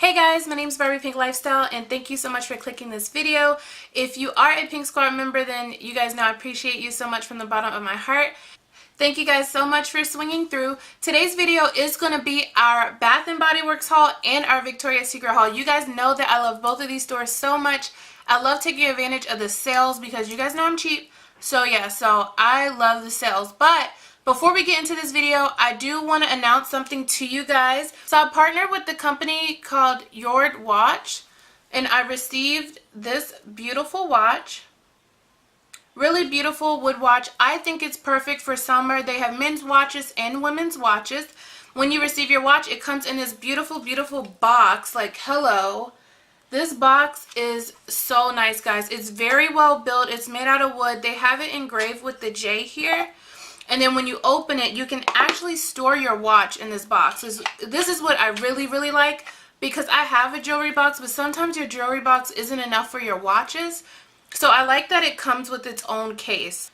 Hey guys, my name is BarbiePinkLifestyle and thank you so much for clicking this video. If you are a Pink Squad member, then you guys know I appreciate you so much from the bottom of my heart. Thank you guys so much for swinging through. Today's video is going to be our Bath and Body Works haul and our Victoria's Secret haul. You guys know that I love both of these stores so much. I love taking advantage of the sales because you guys know I'm cheap. So yeah, so I love the sales. But before we get into this video, I do want to announce something to you guys. So I partnered with the company called JORD watch and I received this beautiful watch. Really beautiful wood watch. I think it's perfect for summer. They have men's watches and women's watches. When you receive your watch, it comes in this beautiful, beautiful box. Like, hello. This box is so nice, guys. It's very well built. It's made out of wood. They have it engraved with the J here. And then when you open it, you can actually store your watch in this box. This is what I really, really like, because I have a jewelry box, but sometimes your jewelry box isn't enough for your watches. So I like that it comes with its own case.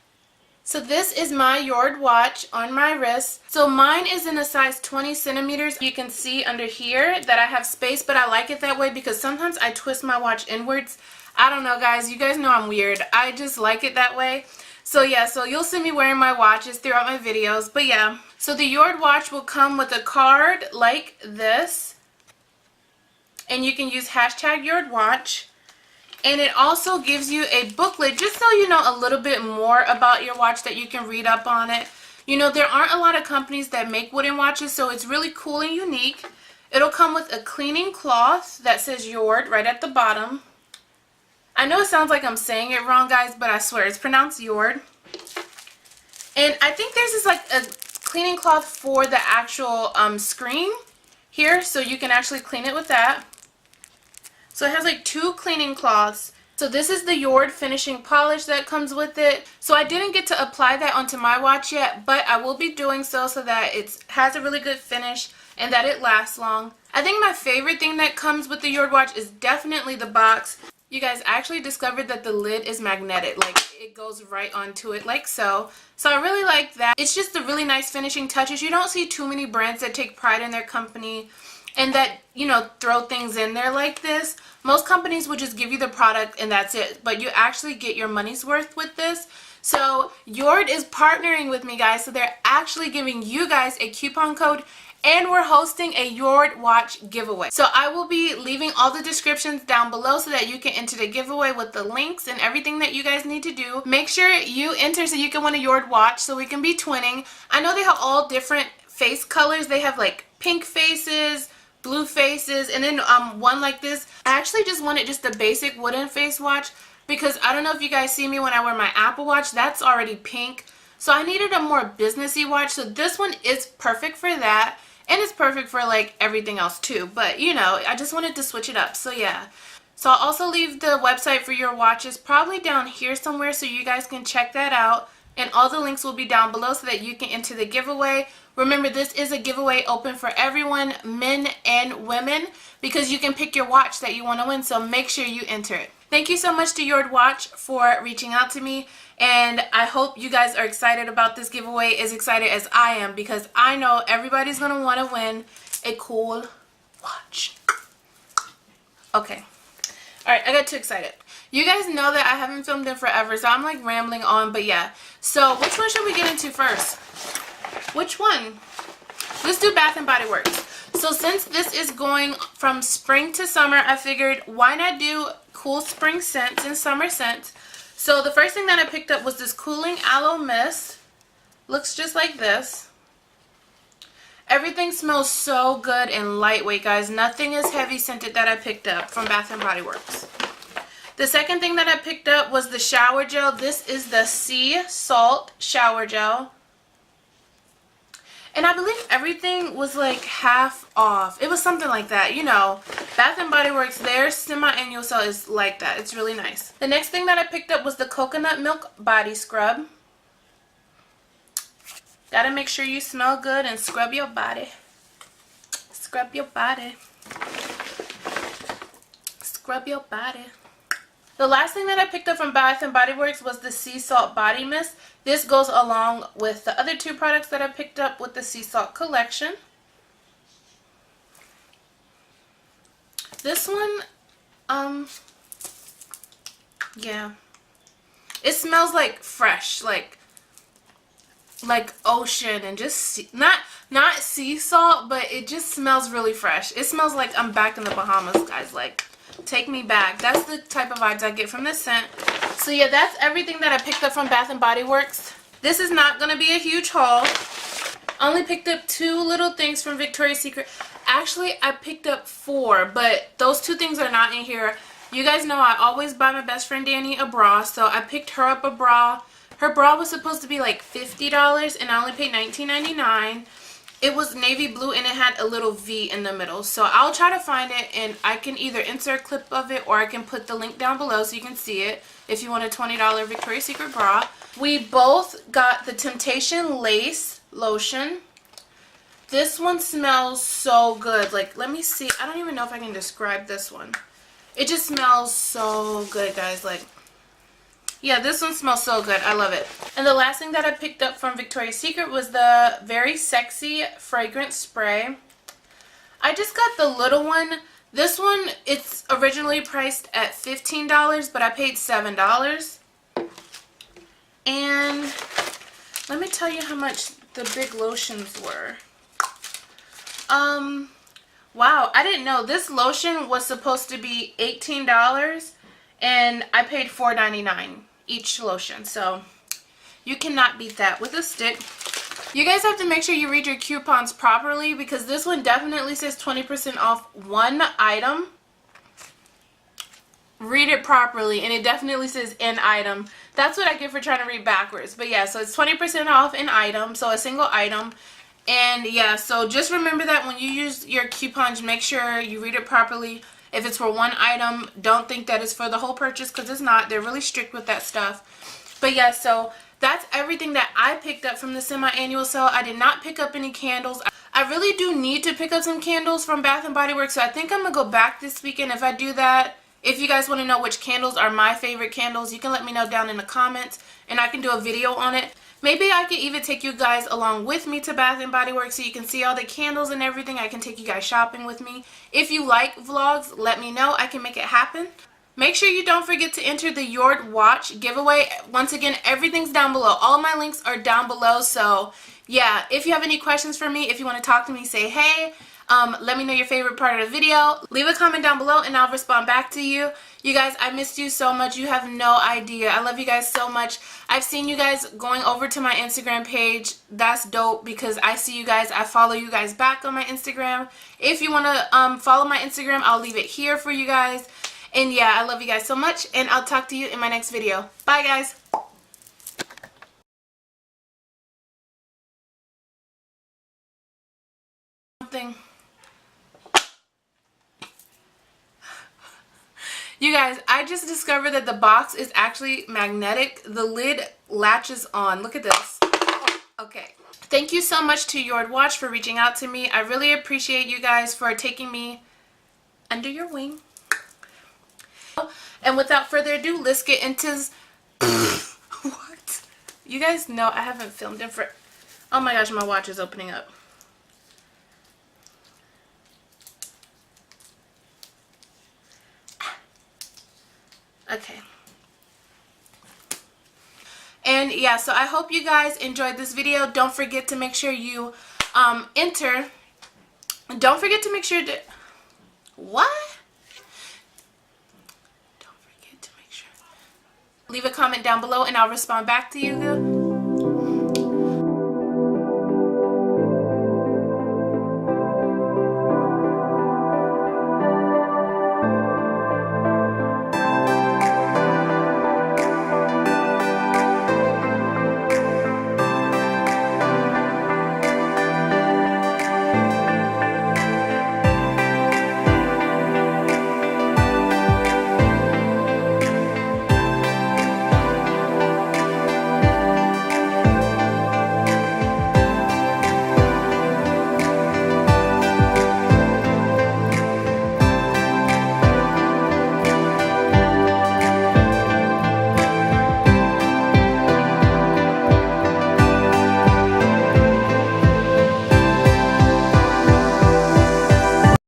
So this is my JORD watch on my wrist. So mine is in a size 20 centimeters. You can see under here that I have space, but I like it that way because sometimes I twist my watch inwards. I don't know, guys. You guys know I'm weird. I just like it that way. So yeah, so you'll see me wearing my watches throughout my videos. But yeah, so the JORD watch will come with a card like this. And you can use hashtag JORD watch. And it also gives you a booklet just so you know a little bit more about your watch that you can read up on it. You know, there aren't a lot of companies that make wooden watches, so it's really cool and unique. It'll come with a cleaning cloth that says JORD right at the bottom. I know it sounds like I'm saying it wrong, guys, but I swear it's pronounced JORD. And I think there's this like a cleaning cloth for the actual screen here, so you can actually clean it with that. So it has like two cleaning cloths. So this is the JORD finishing polish that comes with it. So I didn't get to apply that onto my watch yet, but I will be doing so that it has a really good finish and that it lasts long. I think my favorite thing that comes with the JORD watch is definitely the box. You guys, I actually discovered that the lid is magnetic. Like, it goes right onto it like so. So I really like that. It's just the really nice finishing touches. You don't see too many brands that take pride in their company and that, you know, throw things in there like this. Most companies will just give you the product and that's it, but you actually get your money's worth with this. So JORD is partnering with me, guys, so they're actually giving you guys a coupon code and we're hosting a JORD watch giveaway. So I will be leaving all the descriptions down below so that you can enter the giveaway with the links and everything that you guys need to do. Make sure you enter so you can win a JORD watch so we can be twinning. I know they have all different face colors. They have like pink faces, blue faces, and then one like this. I actually just wanted just a basic wooden face watch because I don't know if you guys see me when I wear my Apple Watch. That's already pink. So I needed a more businessy watch. So this one is perfect for that. And it's perfect for like everything else too. But you know, I just wanted to switch it up. So yeah. So I'll also leave the website for your watches probably down here somewhere so you guys can check that out. And all the links will be down below so that you can enter the giveaway. Remember, this is a giveaway open for everyone, men and women, because you can pick your watch that you want to win, so make sure you enter it. Thank you so much to JORD Watch for reaching out to me, and I hope you guys are excited about this giveaway, as excited as I am, because I know everybody's going to want to win a cool watch. Okay. Alright, I got too excited. You guys know that I haven't filmed in forever, so I'm like rambling on, but yeah. So, which one should we get into first? Which one? Let's do Bath and Body Works. So since this is going from spring to summer, I figured why not do cool spring scents and summer scents. So the first thing that I picked up was this Cooling Aloe Mist. Looks just like this. Everything smells so good and lightweight, guys. Nothing is heavy scented that I picked up from Bath and Body Works. The second thing that I picked up was the shower gel. This is the Sea Salt shower gel. And I believe everything was like half off. It was something like that. You know, Bath and Body Works, their semi-annual sale is like that. It's really nice. The next thing that I picked up was the Coconut Milk Body Scrub. Gotta make sure you smell good and scrub your body. Scrub your body. Scrub your body. The last thing that I picked up from Bath and Body Works was the Sea Salt Body Mist. This goes along with the other two products that I picked up with the Sea Salt collection. This one, yeah. It smells like fresh, like ocean, and just not sea salt, but it just smells really fresh. It smells like I'm back in the Bahamas, guys. Like, take me back. That's the type of vibes I get from this scent. So yeah, that's everything that I picked up from Bath and Body Works. This is not gonna be a huge haul. I only picked up 2 little things from Victoria's Secret. Actually, I picked up 4, but those 2 things are not in here. You guys know I always buy my best friend Danny a bra, so I picked her up a bra. Her bra was supposed to be like $50, and I only paid $19.99. It was navy blue, and it had a little V in the middle. So I'll try to find it, and I can either insert a clip of it, or I can put the link down below so you can see it if you want a $20 Victoria's Secret bra. We both got the Temptation Lace Lotion. This one smells so good. Like, let me see. I don't even know if I can describe this one. It just smells so good, guys. Like, yeah, this one smells so good. I love it. And the last thing that I picked up from Victoria's Secret was the Very Sexy Fragrance Spray. I just got the little one. This one, it's originally priced at $15, but I paid $7. And let me tell you how much the big lotions were. Wow, I didn't know. This lotion was supposed to be $18, and I paid $4.99 each lotion. So you cannot beat that with a stick. You guys have to make sure you read your coupons properly, because this one definitely says 20% off one item. Read it properly, and it definitely says an item. That's what I get for trying to read backwards. But yeah, so it's 20% off an item, so a single item. And yeah, so just remember that when you use your coupons, make sure you read it properly. If it's for one item, don't think that it's for the whole purchase, because it's not. They're really strict with that stuff. But yeah, so that's everything that I picked up from the semi-annual sale. I did not pick up any candles. I really do need to pick up some candles from Bath and Body Works, so I think I'm going to go back this weekend. If I do that, if you guys want to know which candles are my favorite candles, you can let me know down in the comments, and I can do a video on it. Maybe I could even take you guys along with me to Bath and Body Works so you can see all the candles and everything. I can take you guys shopping with me. If you like vlogs, let me know. I can make it happen. Make sure you don't forget to enter the JORD watch giveaway. Once again, everything's down below. All my links are down below. So yeah, if you have any questions for me, if you want to talk to me, say hey. Let me know your favorite part of the video. Leave a comment down below and I'll respond back to you. You guys, I missed you so much. You have no idea. I love you guys so much. I've seen you guys going over to my Instagram page. That's dope, because I see you guys. I follow you guys back on my Instagram. If you want to follow my Instagram, I'll leave it here for you guys. And yeah, I love you guys so much, and I'll talk to you in my next video. Bye, guys. You guys, I just discovered that the box is actually magnetic. The lid latches on. Look at this. Okay. Thank you so much to JORD Watch for reaching out to me. I really appreciate you guys for taking me under your wing. And without further ado, let's get into what? You guys know I haven't filmed in for... Oh my gosh, my watch is opening up. Okay. And yeah, so I hope you guys enjoyed this video. Don't forget to make sure you enter. Don't forget to make sure to... What? Don't forget to make sure. Leave a comment down below and I'll respond back to you.